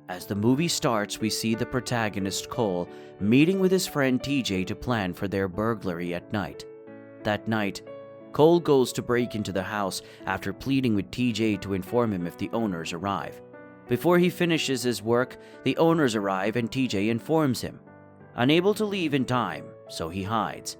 As the movie starts, we see the protagonist Cole meeting with his friend TJ to plan for their burglary at night. That night, Cole goes to break into the house after pleading with TJ to inform him if the owners arrive. Before he finishes his work, the owners arrive and TJ informs him. Unable to leave in time, so he hides.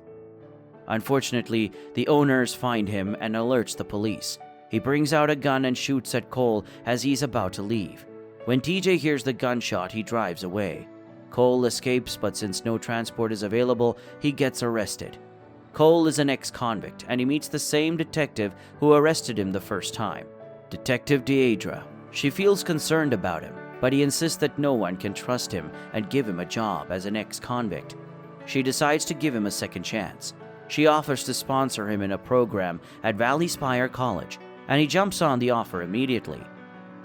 Unfortunately, the owners find him and alerts the police. He brings out a gun and shoots at Cole as he's about to leave. When TJ hears the gunshot, he drives away. Cole escapes, but since no transport is available, he gets arrested. Cole is an ex-convict, and he meets the same detective who arrested him the first time, Detective Deidre. She feels concerned about him, but he insists that no one can trust him and give him a job as an ex-convict. She decides to give him a second chance. She offers to sponsor him in a program at Valley Spire College, and he jumps on the offer immediately.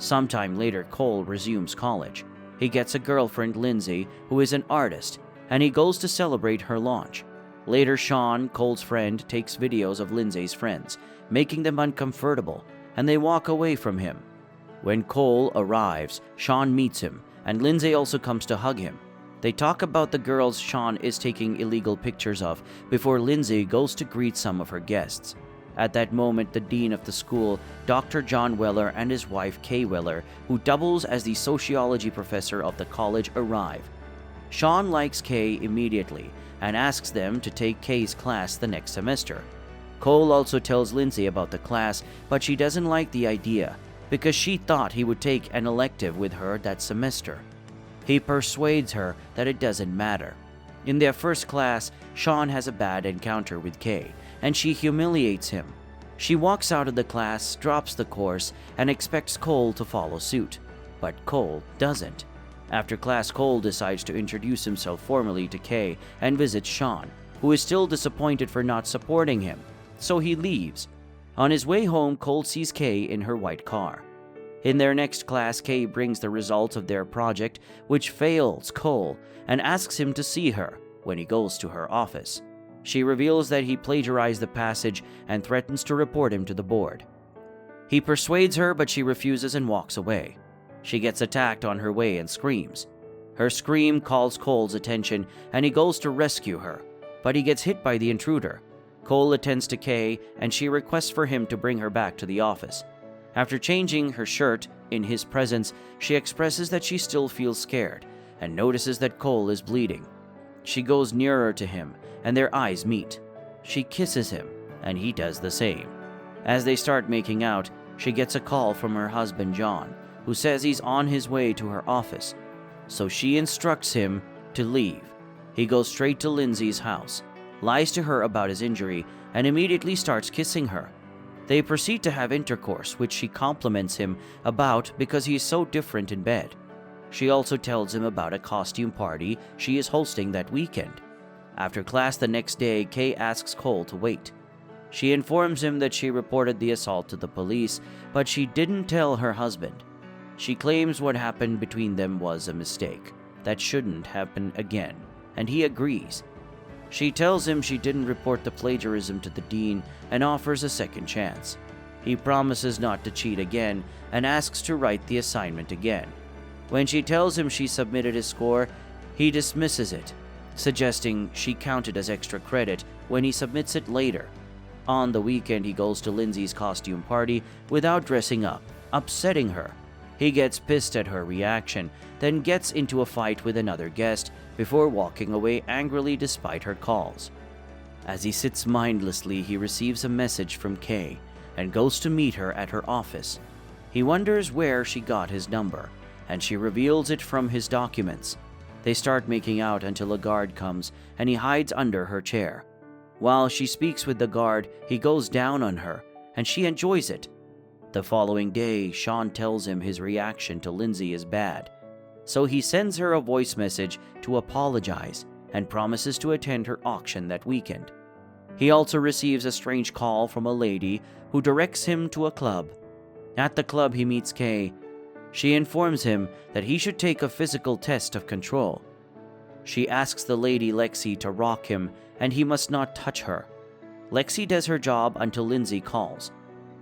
Sometime later, Cole resumes college. He gets a girlfriend, Lindsay, who is an artist, and he goes to celebrate her launch. Later, Sean, Cole's friend, takes videos of Lindsay's friends, making them uncomfortable, and they walk away from him. When Cole arrives, Sean meets him, and Lindsay also comes to hug him. They talk about the girls Sean is taking illegal pictures of before Lindsay goes to greet some of her guests. At that moment, the dean of the school, Dr. John Weller, and his wife Kay Weller, who doubles as the sociology professor of the college, arrive. Sean likes Kay immediately and asks them to take Kay's class the next semester. Cole also tells Lindsay about the class, but she doesn't like the idea because she thought he would take an elective with her that semester. He persuades her that it doesn't matter. In their first class, Sean has a bad encounter with Kay, and she humiliates him. She walks out of the class, drops the course, and expects Cole to follow suit. But Cole doesn't. After class, Cole decides to introduce himself formally to Kay and visits Sean, who is still disappointed for not supporting him, so he leaves. On his way home, Cole sees Kay in her white car. In their next class, Kay brings the results of their project, which fails Cole, and asks him to see her when he goes to her office. She reveals that he plagiarized the passage and threatens to report him to the board. He persuades her, but she refuses and walks away. She gets attacked on her way and screams. Her scream calls Cole's attention, and he goes to rescue her, but he gets hit by the intruder. Cole attends to Kay, and she requests for him to bring her back to the office. After changing her shirt in his presence, she expresses that she still feels scared and notices that Cole is bleeding. She goes nearer to him, and their eyes meet. She kisses him, and he does the same. As they start making out, she gets a call from her husband, John, who says he's on his way to her office. So she instructs him to leave. He goes straight to Lindsay's house, lies to her about his injury, and immediately starts kissing her. They proceed to have intercourse, which she compliments him about because he is so different in bed. She also tells him about a costume party she is hosting that weekend. After class the next day, Kay asks Cole to wait. She informs him that she reported the assault to the police, but she didn't tell her husband. She claims what happened between them was a mistake that shouldn't happen again, and he agrees. She tells him she didn't report the plagiarism to the dean and offers a second chance. He promises not to cheat again and asks to write the assignment again. When she tells him she submitted his score, he dismisses it, suggesting she counted as extra credit when he submits it later. On the weekend, he goes to Lindsay's costume party without dressing up, upsetting her. He gets pissed at her reaction, then gets into a fight with another guest before walking away angrily despite her calls. As he sits mindlessly, he receives a message from Kay and goes to meet her at her office. He wonders where she got his number, and she reveals it from his documents. They start making out until a guard comes and he hides under her chair. While she speaks with the guard, he goes down on her, and she enjoys it. The following day, Sean tells him his reaction to Lindsay is bad, so he sends her a voice message to apologize and promises to attend her auction that weekend. He also receives a strange call from a lady who directs him to a club. At the club, he meets Kay. She informs him that he should take a physical test of control. She asks the lady Lexi to rock him, and he must not touch her. Lexi does her job until Lindsay calls.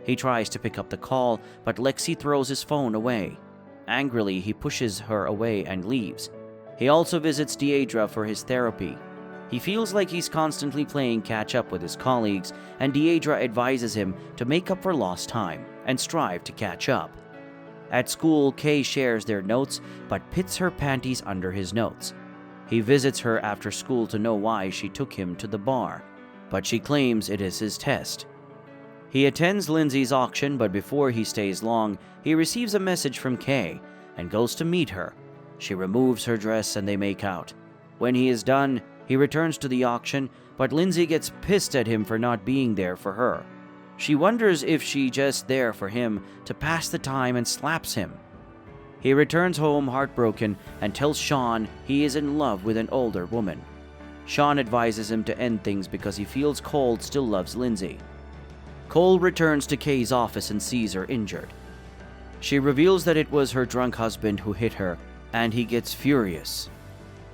He tries to pick up the call, but Lexi throws his phone away. Angrily, he pushes her away and leaves. He also visits Deidre for his therapy. He feels like he's constantly playing catch-up with his colleagues, and Deidre advises him to make up for lost time and strive to catch up. At school, Kay shares their notes but pits her panties under his notes. He visits her after school to know why she took him to the bar, but she claims it is his test. He attends Lindsay's auction, but before he stays long, he receives a message from Kay and goes to meet her. She removes her dress and they make out. When he is done, he returns to the auction, but Lindsay gets pissed at him for not being there for her. She wonders if she's just there for him to pass the time and slaps him. He returns home heartbroken and tells Sean he is in love with an older woman. Sean advises him to end things because he feels Cole still loves Lindsay. Cole returns to Kay's office and sees her injured. She reveals that it was her drunk husband who hit her, and he gets furious.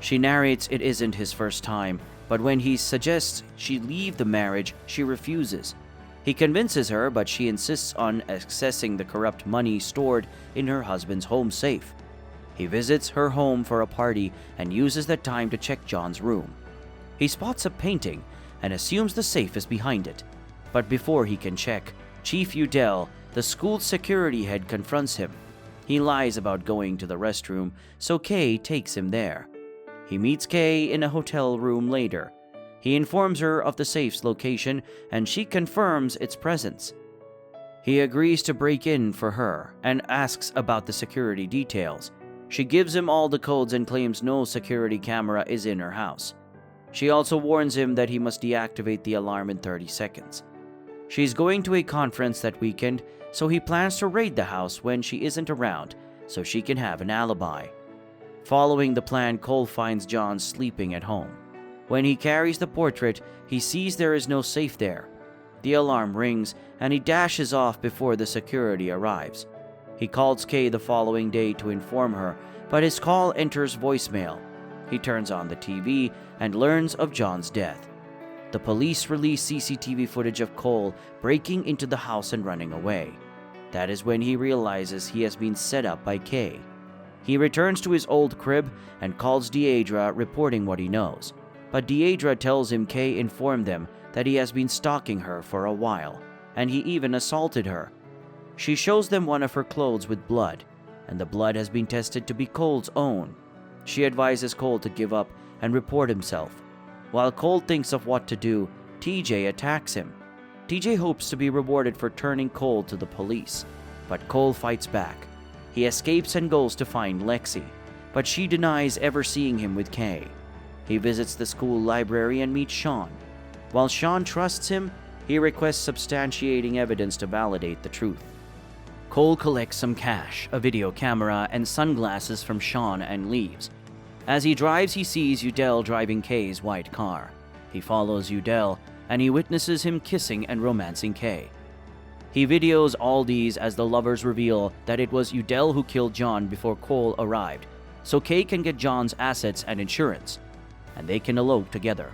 She narrates it isn't his first time, but when he suggests she leave the marriage, she refuses. He convinces her, but she insists on accessing the corrupt money stored in her husband's home safe. He visits her home for a party and uses that time to check John's room. He spots a painting and assumes the safe is behind it. But before he can check, Chief Udell, the school's security head, confronts him. He lies about going to the restroom, so Kay takes him there. He meets Kay in a hotel room later. He informs her of the safe's location, and she confirms its presence. He agrees to break in for her and asks about the security details. She gives him all the codes and claims no security camera is in her house. She also warns him that he must deactivate the alarm in 30 seconds. She's going to a conference that weekend, so he plans to raid the house when she isn't around, so she can have an alibi. Following the plan, Cole finds John sleeping at home. When he carries the portrait, he sees there is no safe there. The alarm rings, and he dashes off before the security arrives. He calls Kay the following day to inform her, but his call enters voicemail. He turns on the TV and learns of John's death. The police release CCTV footage of Cole breaking into the house and running away. That is when he realizes he has been set up by Kay. He returns to his old crib and calls Deidre, reporting what he knows. But Deidre tells him Kay informed them that he has been stalking her for a while, and he even assaulted her. She shows them one of her clothes with blood, and the blood has been tested to be Cole's own. She advises Cole to give up and report himself. While Cole thinks of what to do, TJ attacks him. TJ hopes to be rewarded for turning Cole to the police, but Cole fights back. He escapes and goes to find Lexi, but she denies ever seeing him with Kay. He visits the school library and meets Sean. While Sean trusts him, he requests substantiating evidence to validate the truth. Cole collects some cash, a video camera, and sunglasses from Sean and leaves. As he drives, he sees Udell driving Kay's white car. He follows Udell, and he witnesses him kissing and romancing Kay. He videos all these as the lovers reveal that it was Udell who killed John before Cole arrived, so Kay can get John's assets and insurance, and they can elope together.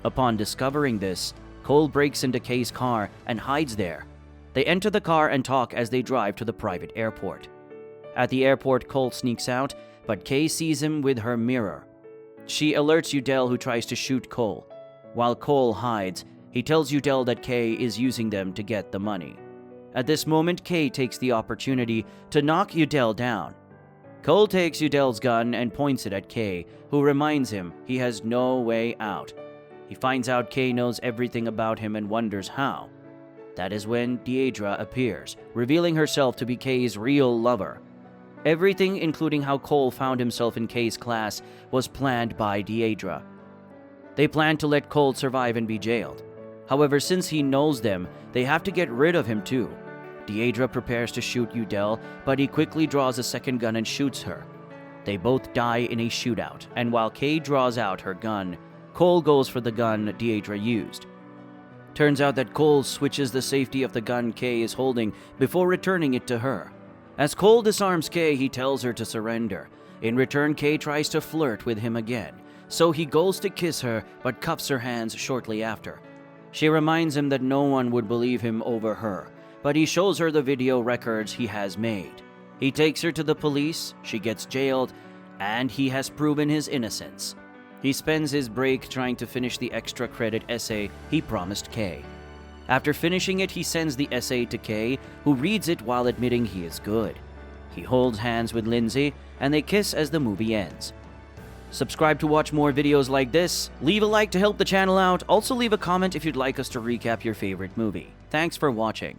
Upon discovering this, Cole breaks into Kay's car and hides there. They enter the car and talk as they drive to the private airport. At the airport, Cole sneaks out, but Kay sees him with her mirror. She alerts Udell, who tries to shoot Cole. While Cole hides, he tells Udell that Kay is using them to get the money. At this moment, Kay takes the opportunity to knock Udell down. Cole takes Udell's gun and points it at Kay, who reminds him he has no way out. He finds out Kay knows everything about him and wonders how. That is when Deidre appears, revealing herself to be Kay's real lover. Everything, including how Cole found himself in Kay's class, was planned by Deidre. They plan to let Cole survive and be jailed. However, since he knows them, they have to get rid of him too. Deidre prepares to shoot Udell, but he quickly draws a second gun and shoots her. They both die in a shootout, and while Kay draws out her gun, Cole goes for the gun Deidre used. Turns out that Cole switches the safety of the gun Kay is holding before returning it to her. As Cole disarms Kay, he tells her to surrender. In return, Kay tries to flirt with him again, so he goes to kiss her but cuffs her hands shortly after. She reminds him that no one would believe him over her, but he shows her the video records he has made. He takes her to the police, she gets jailed, and he has proven his innocence. He spends his break trying to finish the extra credit essay he promised Kay. After finishing it, he sends the essay to Kay, who reads it while admitting he is good. He holds hands with Lindsay, and they kiss as the movie ends. Subscribe to watch more videos like this, leave a like to help the channel out, also leave a comment if you'd like us to recap your favorite movie. Thanks for watching.